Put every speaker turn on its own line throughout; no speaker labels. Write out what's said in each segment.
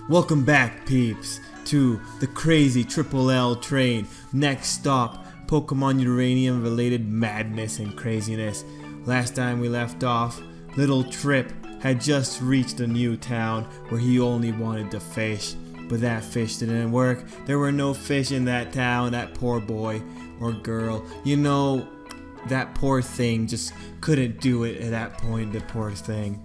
Welcome back, peeps, to the crazy Tripl-L train. Next stop, Pokemon Uranium related madness and craziness. Last time we left off, little Trip had just reached a new town where he only wanted to fish. But that fish didn't work. There were no fish in that town. That poor boy or girl. You know, that poor thing just couldn't do it at that point, the poor thing.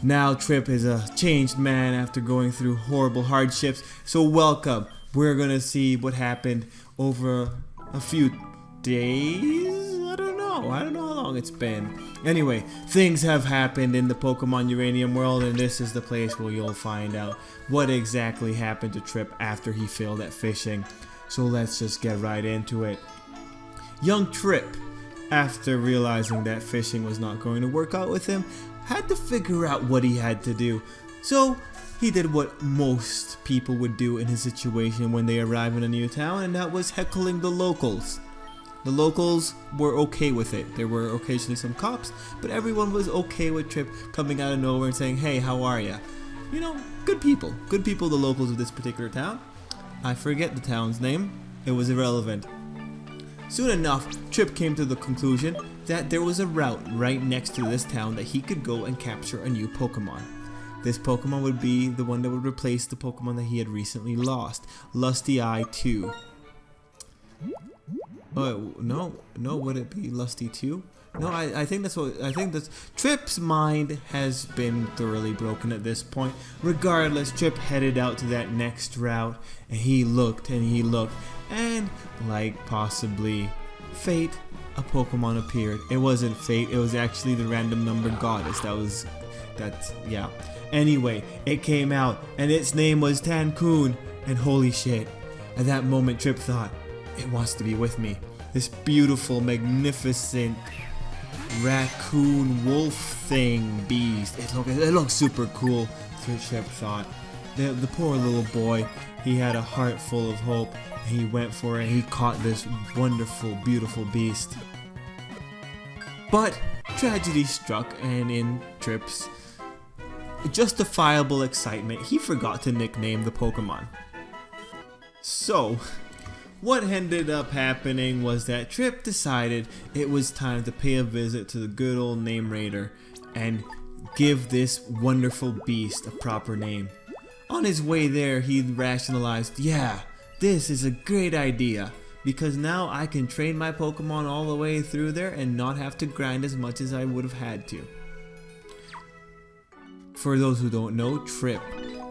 Now Trip is a changed man after going through horrible hardships. So welcome. We're gonna see what happened over a few days? I don't know how long it's been. Anyway, things have happened in the Pokemon Uranium world, and this is the place where you'll find out what exactly happened to Trip after he failed at fishing. So let's just get right into it. Young Trip, after realizing that fishing was not going to work out with him, had to figure out what he had to do. So he did what most people would do in his situation when they arrive in a new town, and that was heckling the locals. The locals were okay with it. There were occasionally some cops, but everyone was okay with Trip coming out of nowhere and saying, "Hey, how are ya?" You know, good people, the locals of this particular town. I forget the town's name. It was irrelevant. Soon enough, Trip came to the conclusion that there was a route right next to this town that he could go and capture a new Pokemon. This Pokemon would be the one that would replace the Pokemon that he had recently lost, Lusty Eye 2. Oh, no, would it be Lusty 2? No, I think that's Trip's mind has been thoroughly broken at this point. Regardless, Trip headed out to that next route, and he looked, and like possibly fate, a Pokemon appeared. It wasn't fate, it was actually the random number goddess. Yeah. Anyway, it came out, and its name was Tancoon, and holy shit, at that moment Trip thought, it wants to be with me. This beautiful, magnificent raccoon wolf thing beast. It looks super cool, Trip thought. The poor little boy, he had a heart full of hope. He went for it. He caught this wonderful, beautiful beast. But tragedy struck, and in Trip's justifiable excitement, he forgot to nickname the Pokemon. So what ended up happening was that Trip decided it was time to pay a visit to the good old Name Rater and give this wonderful beast a proper name. On his way there, he rationalized, yeah, this is a great idea, because now I can train my Pokemon all the way through there and not have to grind as much as I would have had to. For those who don't know, Trip,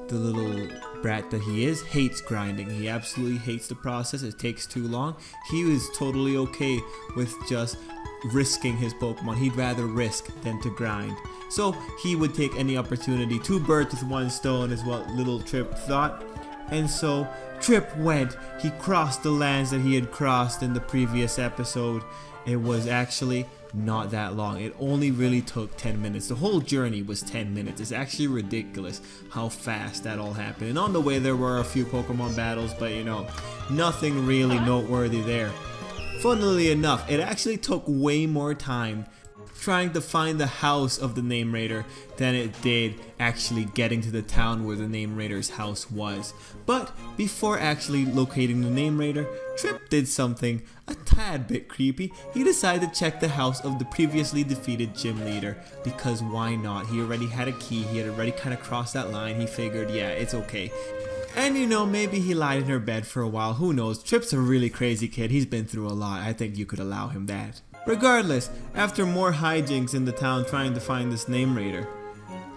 the little brat that he is, hates grinding. He absolutely hates the process. It takes too long. He was totally okay with just risking his Pokemon. He'd rather risk than to grind. So he would take any opportunity. Two birds with one stone is what little Trip thought. And so Trip went. He crossed the lands that he had crossed in the previous episode. It was actually not that long. It only really took 10 minutes. The whole journey was 10 minutes. It's actually ridiculous how fast that all happened. And on the way there were a few Pokemon battles, but you know, nothing really noteworthy there. Funnily enough, it actually took way more time trying to find the house of the Name Rater than it did actually getting to the town where the Name Rater's house was. But before actually locating the Name Rater, Trip did something a tad bit creepy. He decided to check the house of the previously defeated gym leader, because why not? He already had a key, he had already kind of crossed that line. He figured, yeah, it's okay. And you know, maybe he lied in her bed for a while, who knows? Trip's a really crazy kid, he's been through a lot. I think you could allow him that. Regardless, after more hijinks in the town trying to find this Name Rater,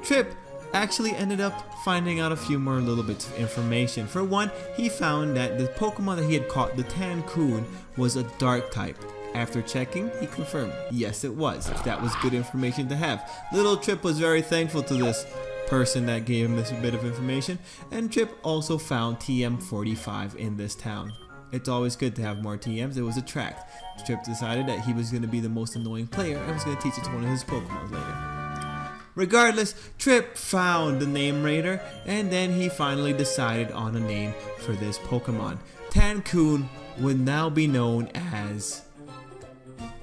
Trip actually ended up finding out a few more little bits of information. For one, he found that the Pokemon that he had caught, the Tancoon, was a dark type. After checking, he confirmed, yes it was. That was good information to have. Little Trip was very thankful to this person that gave him this bit of information, and Trip also found TM45 in this town. It's always good to have more TMs. It was a tract. Trip decided that he was going to be the most annoying player and was going to teach it to one of his Pokemon later. Regardless, Trip found the Name Rater, and then he finally decided on a name for this Pokemon. Tancoon would now be known as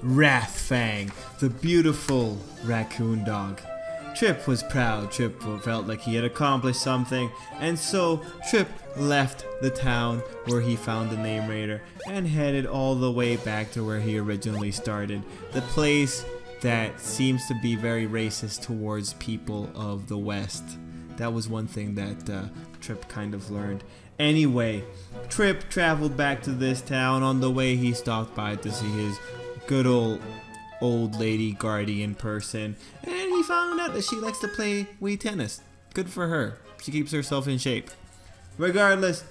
Wrathfang, the beautiful raccoon dog. Trip was proud. Trip felt like he had accomplished something, and so Trip left the town where he found the Name Raider and headed all the way back to where he originally started. The place that seems to be very racist towards people of the West. That was one thing that Trip kind of learned. Anyway, Trip traveled back to this town. On the way, he stopped by to see his good old lady guardian person, and he found out that she likes to play Wii tennis. Good for her. She keeps herself in shape. Regardless,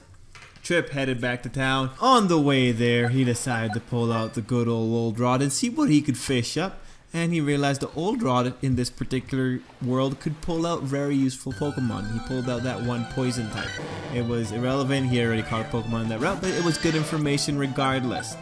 Trip headed back to town. On the way there, he decided to pull out the good old rod and see what he could fish up. And he realized the old rod in this particular world could pull out very useful Pokemon. He pulled out that one poison type. It was irrelevant, he already caught a Pokemon in that route, but it was good information regardless.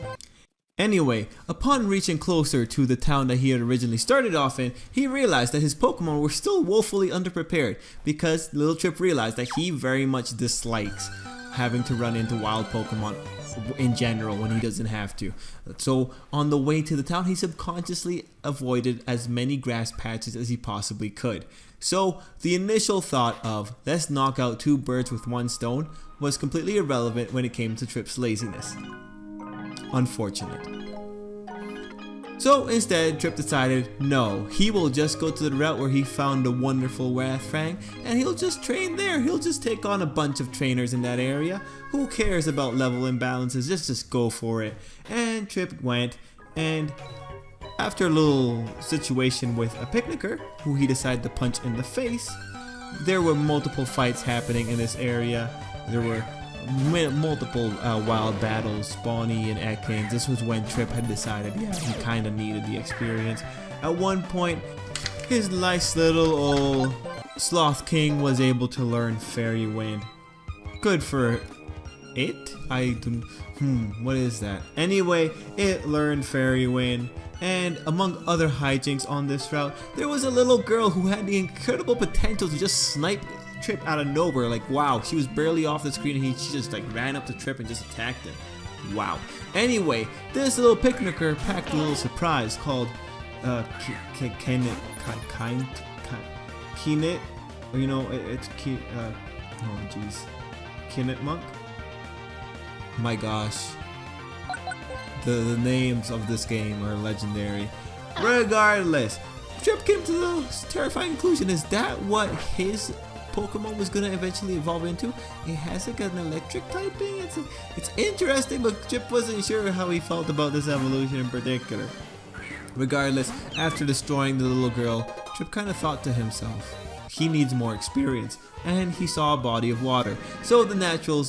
Anyway, upon reaching closer to the town that he had originally started off in, he realized that his Pokemon were still woefully underprepared, because little Trip realized that he very much dislikes having to run into wild Pokemon in general when he doesn't have to. So on the way to the town, he subconsciously avoided as many grass patches as he possibly could. So the initial thought of let's knock out two birds with one stone was completely irrelevant when it came to Trip's laziness. Unfortunate. So instead, Trip decided no, he will just go to the route where he found the wonderful Wrathfang, and he'll just train there. He'll just take on a bunch of trainers in that area. Who cares about level imbalances? Just go for it. And Trip went, and after a little situation with a picnicker, who he decided to punch in the face, there were multiple fights happening in this area. There were multiple wild battles, Spawny and Ekans. This was when Trip had decided, yeah, he kind of needed the experience. At one point, his nice little old Sloth King was able to learn Fairy Wind. Good for it? What is that? Anyway, it learned Fairy Wind. And among other hijinks on this route, there was a little girl who had the incredible potential to just snipe Trip out of nowhere. Like, wow, she was barely off the screen and she just like ran up to Trip and just attacked him. Wow. Anyway, this little picnicker packed a little surprise called Keenit, or you know, it's oh jeez, Keenit Monk. My gosh, the names of this game are legendary. Regardless, Trip came to the terrifying conclusion: is that what his Pokemon was gonna eventually evolve into? It has like an electric typing. It's interesting, but Trip wasn't sure how he felt about this evolution in particular. Regardless, after destroying the little girl, Trip kind of thought to himself, he needs more experience, and he saw a body of water. So the natural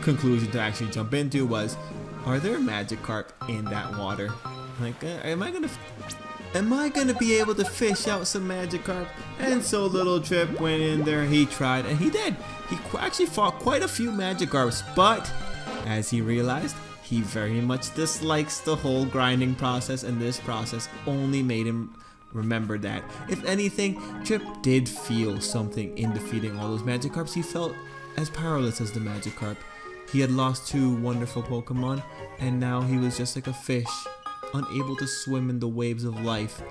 conclusion to actually jump into was, are there Magikarp in that water? Like, am I gonna be able to fish out some Magikarp? And so little Trip went in there, he tried, and he did. He actually fought quite a few Magikarps, but as he realized, he very much dislikes the whole grinding process, and this process only made him remember that. If anything, Trip did feel something in defeating all those Magikarps. He felt as powerless as the Magikarp. He had lost two wonderful Pokemon, and now he was just like a fish, unable to swim in the waves of life.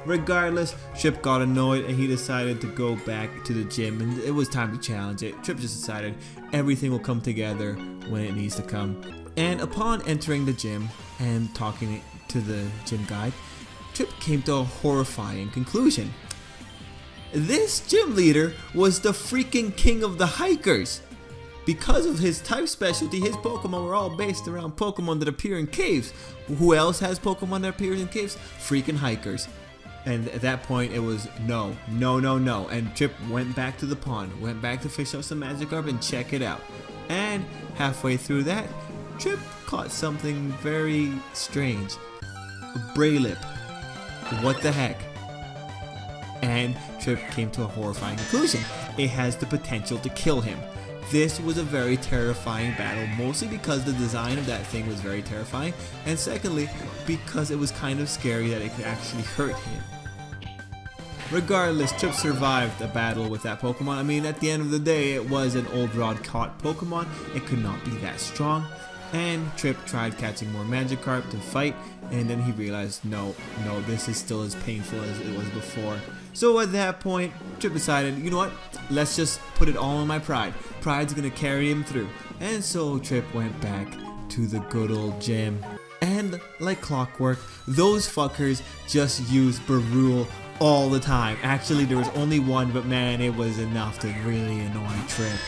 Regardless, Trip got annoyed and he decided to go back to the gym, and it was time to challenge it. Trip just decided everything will come together when it needs to come. And upon entering the gym and talking to the gym guide, Trip came to a horrifying conclusion. This gym leader was the freaking king of the hikers. Because of his type specialty, his Pokemon were all based around Pokemon that appear in caves. Who else has Pokemon that appears in caves? Freaking hikers. And at that point, it was no. And Trip went back to the pond, went back to fish out some Magikarp and check it out. And halfway through that, Trip caught something very strange. A Braylip. What the heck? And Trip came to a horrifying conclusion. It has the potential to kill him. This was a very terrifying battle, mostly because the design of that thing was very terrifying, and secondly, because it was kind of scary that it could actually hurt him. Regardless, Trip survived a battle with that Pokemon. I mean, at the end of the day, it was an old rod caught Pokemon. It could not be that strong. And Trip tried catching more Magikarp to fight, and then he realized, no, this is still as painful as it was before. So at that point, Trip decided, you know what, let's just put it all on my pride. Pride's gonna carry him through. And so Trip went back to the good old gym. And like clockwork, those fuckers just used Barul all the time. Actually, there was only one, but man, it was enough to really annoy Trip.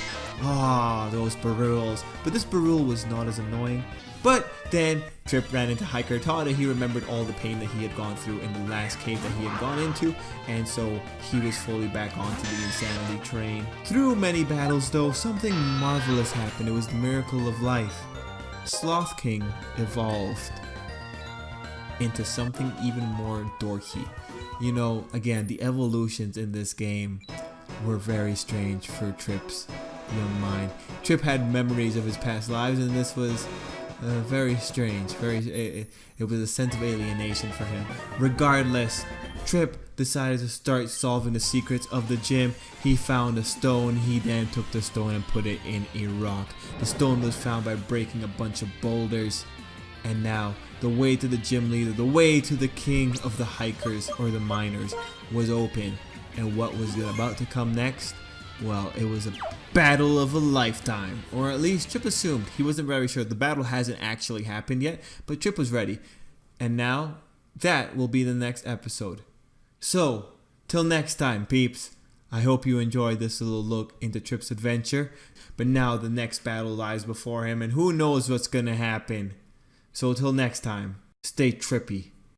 Ah, those Baruls. But this Barul was not as annoying. But then Trip ran into Hiker Tada. He remembered all the pain that he had gone through in the last cave that he had gone into, and so he was fully back onto the insanity train. Through many battles though, something marvelous happened. It was the miracle of life. Sloth King evolved into something even more dorky. You know, again, the evolutions in this game were very strange for Trip's young mind. Trip had memories of his past lives, and this was very strange. It was a sense of alienation for him. Regardless, Trip decided to start solving the secrets of the gym. He found a stone. He then took the stone and put it in a rock. The stone was found by breaking a bunch of boulders. And now, the way to the gym leader, the way to the king of the hikers or the miners was open. And what was about to come next? Well, it was a battle of a lifetime. Or at least Trip assumed. He wasn't very sure. The battle hasn't actually happened yet, but Trip was ready. And now, that will be the next episode. So, till next time, peeps. I hope you enjoyed this little look into Trip's adventure. But now the next battle lies before him, and who knows what's gonna happen. So till next time, stay trippy.